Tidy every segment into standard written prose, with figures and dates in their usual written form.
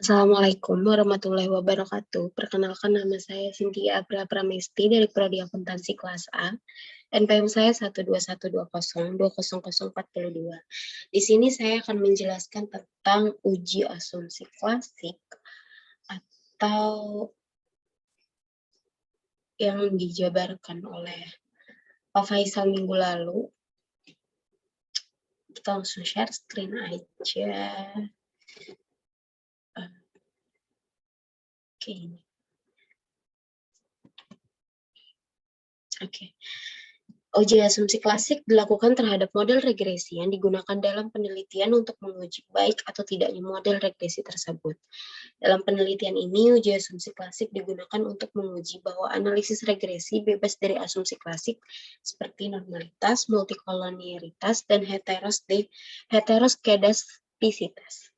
Assalamualaikum warahmatullahi wabarakatuh. Perkenalkan, nama saya Cynthia April Pramesti dari Prodi Akuntansi kelas A. NPM saya 12120200042. Di sini saya akan menjelaskan tentang uji asumsi klasik atau yang dijabarkan oleh Pak Faisal minggu lalu. Kita langsung share screen aja. Oke, ini. Oke. Uji asumsi klasik dilakukan terhadap model regresi yang digunakan dalam penelitian untuk menguji baik atau tidaknya model regresi tersebut. Dalam penelitian ini, uji asumsi klasik digunakan untuk menguji bahwa analisis regresi bebas dari asumsi klasik seperti normalitas, multikolonialitas, dan heteroskedastisitas.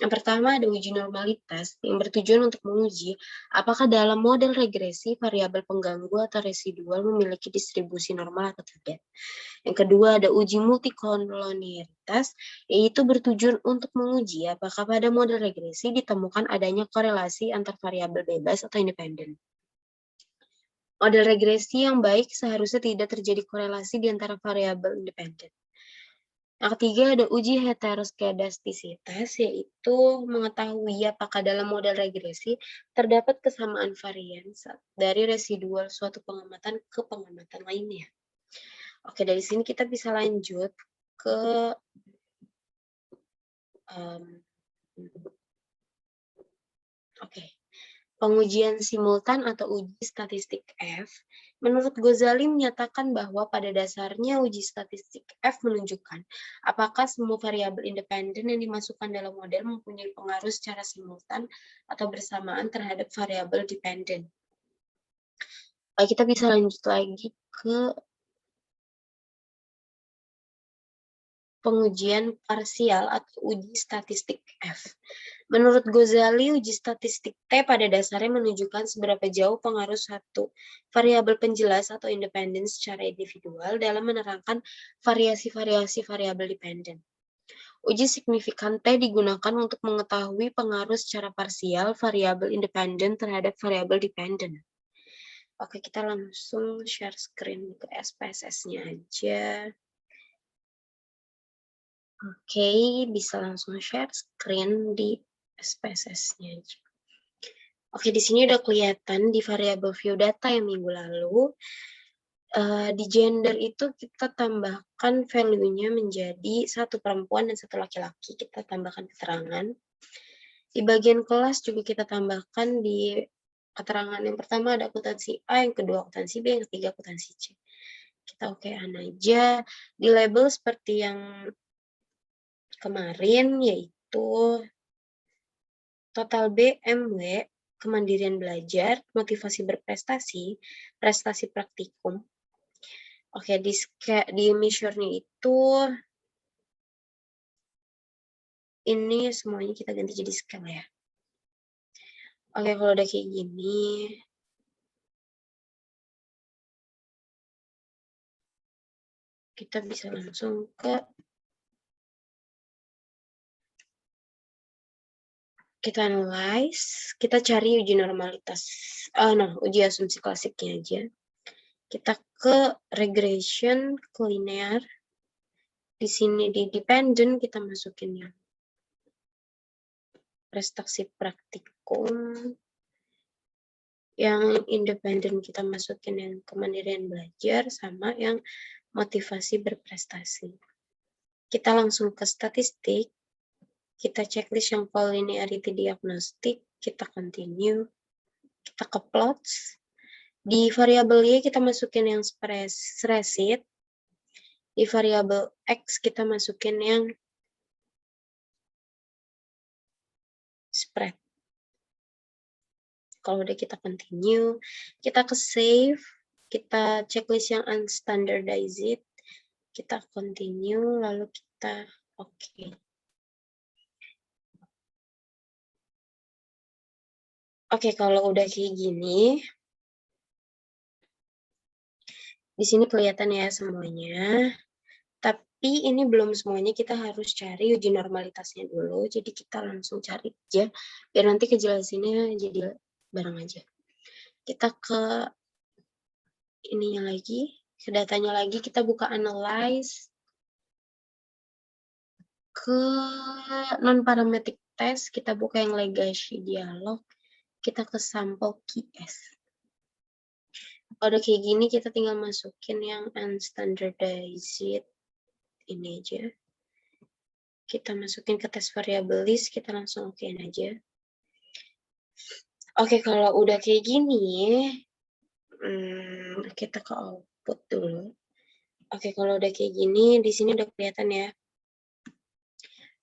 Yang pertama ada uji normalitas yang bertujuan untuk menguji apakah dalam model regresi variabel pengganggu atau residual memiliki distribusi normal atau tidak. Yang kedua ada uji multikolonialitas, yaitu bertujuan untuk menguji apakah pada model regresi ditemukan adanya korelasi antar variabel bebas atau independen. Model regresi yang baik seharusnya tidak terjadi korelasi di antara variabel independen. Yang ketiga ada uji heteroskedastisitas, yaitu mengetahui apakah dalam model regresi terdapat kesamaan varian dari residual suatu pengamatan ke pengamatan lainnya. Oke, dari sini kita bisa lanjut ke pengujian simultan atau uji statistik F. Menurut Ghazali menyatakan bahwa pada dasarnya uji statistik F menunjukkan apakah semua variabel independen yang dimasukkan dalam model mempunyai pengaruh secara simultan atau bersamaan terhadap variabel dependen. Kita bisa lanjut lagi ke pengujian parsial atau uji statistik F. Menurut Ghazali, uji statistik T pada dasarnya menunjukkan seberapa jauh pengaruh satu variabel penjelas atau independen secara individual dalam menerangkan variasi-variasi variabel dependen. Uji signifikan T digunakan untuk mengetahui pengaruh secara parsial variabel independen terhadap variabel dependen. Oke, kita langsung share screen ke SPSS-nya aja. Oke, bisa langsung share screen di SPSS-nya aja. Oke, di sini udah kelihatan di variabel view data yang minggu lalu. Di gender itu kita tambahkan value-nya menjadi satu perempuan dan satu laki-laki. Kita tambahkan keterangan. Di bagian kelas juga kita tambahkan di keterangan yang pertama ada akuntansi A, yang kedua akuntansi B, yang ketiga akuntansi C. Kita oke-an aja. Di label seperti yang kemarin, yaitu total BMW, kemandirian belajar, motivasi berprestasi, prestasi praktikum. Oke, di measure-nya itu, ini semuanya kita ganti jadi scale ya. Oke, kalau udah kayak gini, kita bisa langsung ke kita analyze, kita cari uji normalitas, uji asumsi klasiknya aja. Kita ke regression, ke linear. Di sini di dependent kita masukin yang prestasi praktikum. Yang independen kita masukin yang kemandirian belajar, sama yang motivasi berprestasi. Kita langsung ke statistik. Kita checklist yang collinearity diagnostic, kita continue, kita ke plots. Di variabel Y kita masukin yang spreadsheet. Di variabel X kita masukin yang spread. Kalau udah kita continue, kita ke save, kita checklist yang unstandardized, kita continue, lalu kita oke. Oke, kalau udah kayak gini, di sini kelihatan ya semuanya. Tapi ini belum semuanya, kita harus cari uji normalitasnya dulu. Jadi kita langsung cari aja, biar nanti kejelasannya jadi bareng aja. Kita ke ininya lagi, ke datanya lagi, kita buka analyze. Ke non-parametric test, kita buka yang legacy dialog. Kita ke sampel QS. Kalau udah kayak gini, kita tinggal masukin yang unstandardized ini aja. Kita masukin ke tes variable list, kita langsung okein aja. Oke, kalau udah kayak gini, kita ke output dulu. Oke, kalau udah kayak gini, di sini udah kelihatan ya.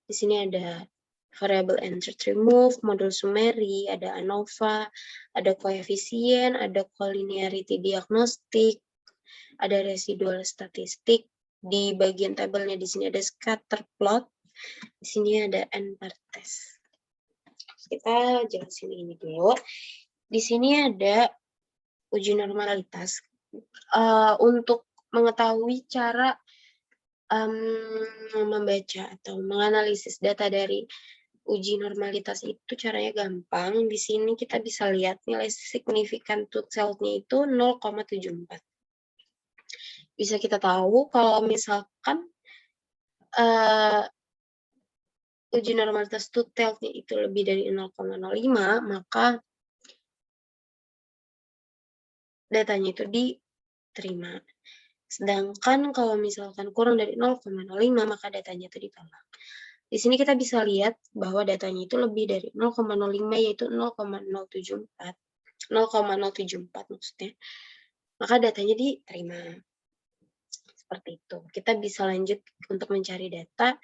Di sini ada variable insert remove, modul summary, ada ANOVA, ada koefisien, ada collinearity diagnostic, ada residual statistik. Di bagian tabelnya di sini ada scatter plot, di sini ada n-part-test. Kita jelasin ini dulu. Di sini ada uji normalitas. Untuk mengetahui cara membaca atau menganalisis data dari uji normalitas itu caranya gampang. Di sini kita bisa lihat nilai signifikan tooth health-nya itu 0,74. Bisa kita tahu kalau misalkan uji normalitas tooth health-nya itu lebih dari 0,05, maka datanya itu diterima. Sedangkan kalau misalkan kurang dari 0,05, maka datanya itu ditolak. Di sini kita bisa lihat bahwa datanya itu lebih dari 0,05, yaitu 0,074. 0,074 maksudnya. Maka datanya diterima. Seperti itu. Kita bisa lanjut untuk mencari data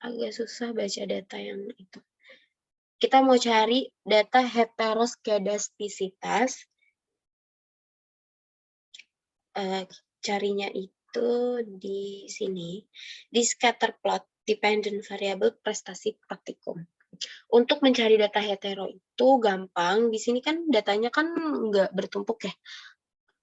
agak susah baca data yang itu. Kita mau cari data heteroskedastisitas. Carinya itu di sini, di scatter plot dependent variable prestasi praktikum. Untuk mencari data hetero itu gampang. Di sini kan datanya kan nggak bertumpuk ya.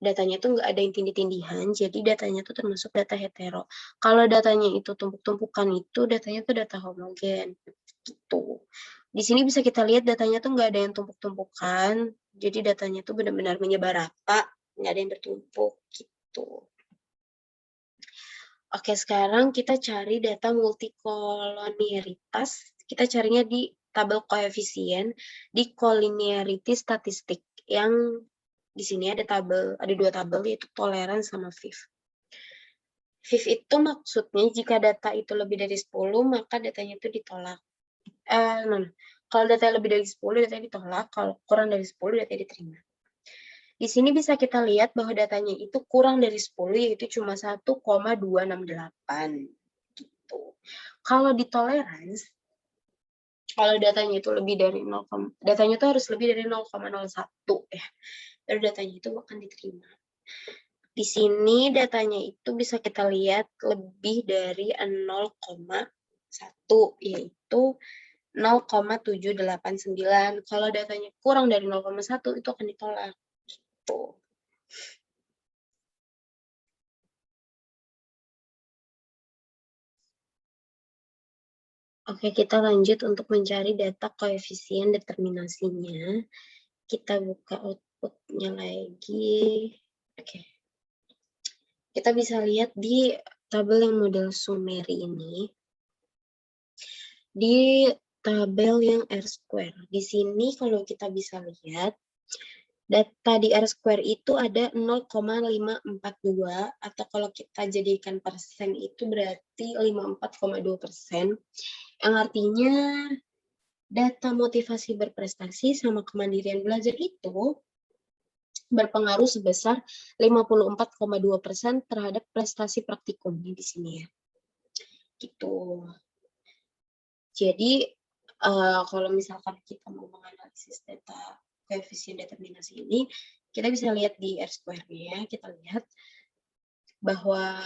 Datanya itu nggak ada yang tindih-tindihan, jadi datanya itu termasuk data hetero. Kalau datanya itu tumpuk-tumpukan itu datanya itu data homogen. Gitu. Di sini bisa kita lihat datanya tuh nggak ada yang tumpuk-tumpukan, jadi datanya tuh benar-benar menyebar rata, nggak ada yang bertumpuk gitu. Oke, sekarang kita cari data multikolonialitas. Kita carinya di tabel koefisien di collinearity statistik. Yang di sini ada dua tabel, yaitu tolerance sama FIF. FIF itu maksudnya jika data itu lebih dari 10, maka datanya itu ditolak. Kalau data lebih dari 10, datanya ditolak. Kalau kurang dari 10, datanya diterima. Di sini bisa kita lihat bahwa datanya itu kurang dari 10, yaitu cuma 1,268. Gitu. Kalau di tolerance, kalau datanya itu lebih dari 0, datanya itu harus lebih dari 0,01 ya. Baru datanya itu akan diterima. Di sini datanya itu bisa kita lihat lebih dari 0,1, yaitu 0,789. Kalau datanya kurang dari 0,1 itu akan ditolak. Gitu. Oke, kita lanjut untuk mencari data koefisien determinasinya. Kita buka outputnya lagi. Oke. Kita bisa lihat di tabel yang model summary ini. Di tabel yang R-square. Di sini kalau kita bisa lihat, data di R-square itu ada 0,542, atau kalau kita jadikan persen itu berarti 54,2%. Yang artinya data motivasi berprestasi sama kemandirian belajar itu berpengaruh sebesar 54,2% terhadap prestasi praktikumnya di sini ya. Gitu. Jadi kalau misalkan kita mau menganalisis data koefisien determinasi ini, kita bisa lihat di R-square-nya. Kita lihat bahwa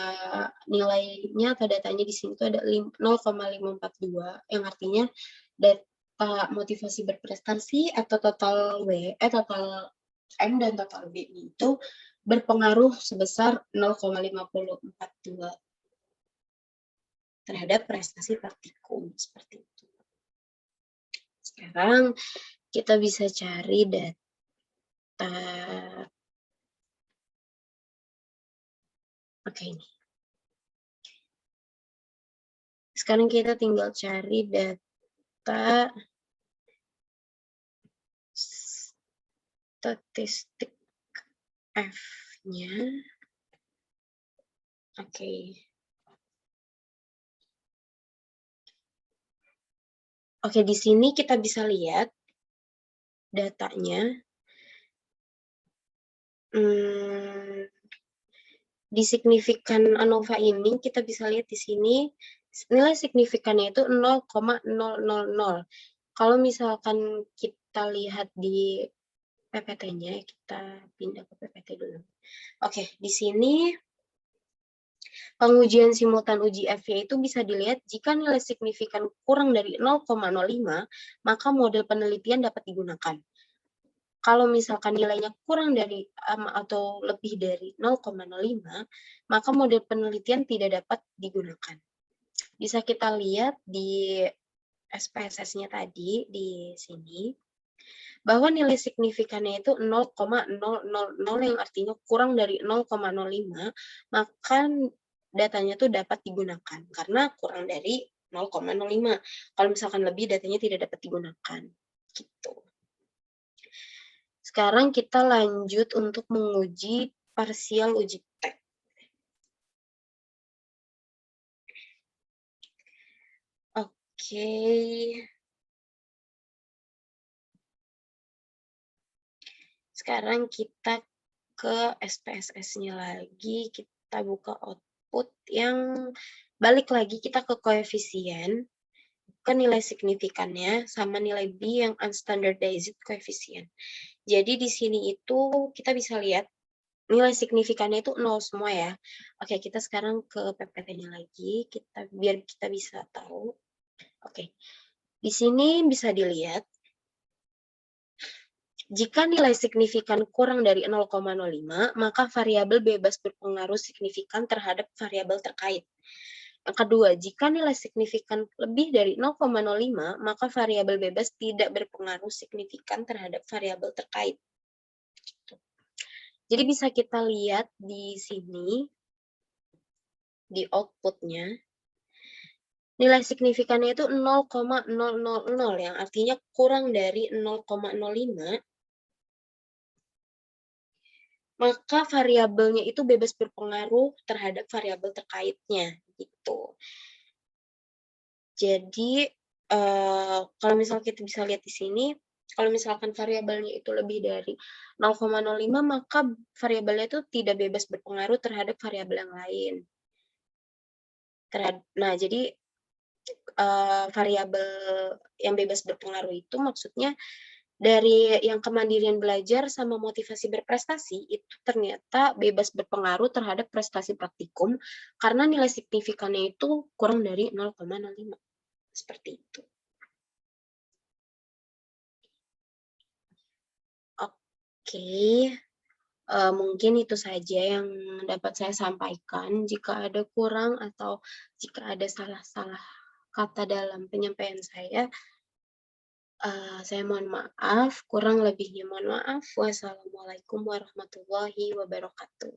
nilainya atau datanya di sini itu ada 0,542, yang artinya data motivasi berprestasi atau total M dan total B itu berpengaruh sebesar 0,542 terhadap prestasi praktikum, seperti itu. Sekarang kita bisa cari data. Oke, ini. Sekarang kita tinggal cari data statistik F-nya. Oke. Oke, di sini kita bisa lihat datanya. Di signifikan ANOVA ini kita bisa lihat di sini nilai signifikannya itu 0,000. Kalau misalkan kita lihat di PPT-nya, kita pindah ke PPT dulu. Oke, di sini pengujian simultan uji F-nya itu bisa dilihat jika nilai signifikan kurang dari 0,05, maka model penelitian dapat digunakan. Kalau misalkan nilainya kurang dari atau lebih dari 0,05, maka model penelitian tidak dapat digunakan. Bisa kita lihat di SPSS-nya tadi, di sini, bahwa nilai signifikannya itu 0,000 yang artinya kurang dari 0,05, maka datanya itu dapat digunakan karena kurang dari 0,05. Kalau misalkan lebih, datanya tidak dapat digunakan. Gitu. Sekarang kita lanjut untuk menguji parsial uji tek. Oke. Sekarang kita ke SPSS-nya lagi, kita buka output yang balik lagi kita ke koefisien, ke nilai signifikannya sama nilai B yang unstandardized coefficient. Jadi di sini itu kita bisa lihat nilai signifikannya itu 0 semua ya. Oke, kita sekarang ke PPT-nya lagi, biar kita bisa tahu. Oke, di sini bisa dilihat jika nilai signifikan kurang dari 0,05, maka variabel bebas berpengaruh signifikan terhadap variabel terkait. Yang kedua, jika nilai signifikan lebih dari 0,05, maka variabel bebas tidak berpengaruh signifikan terhadap variabel terkait. Jadi bisa kita lihat di sini, di output-nya, nilai signifikannya itu 0,000, yang artinya kurang dari 0,05, maka variabelnya itu bebas berpengaruh terhadap variabel terkaitnya, gitu. Jadi, kalau misalnya kita bisa lihat di sini, kalau misalkan variabelnya itu lebih dari 0,05, maka variabelnya itu tidak bebas berpengaruh terhadap variabel yang lain. Nah, jadi variabel yang bebas berpengaruh itu maksudnya dari yang kemandirian belajar sama motivasi berprestasi itu ternyata bebas berpengaruh terhadap prestasi praktikum karena nilai signifikannya itu kurang dari 0,05. Seperti itu. Oke. Mungkin itu saja yang dapat saya sampaikan. Jika ada kurang atau jika ada salah-salah kata dalam penyampaian saya mohon maaf. Kurang lebihnya mohon maaf. Wassalamualaikum warahmatullahi wabarakatuh.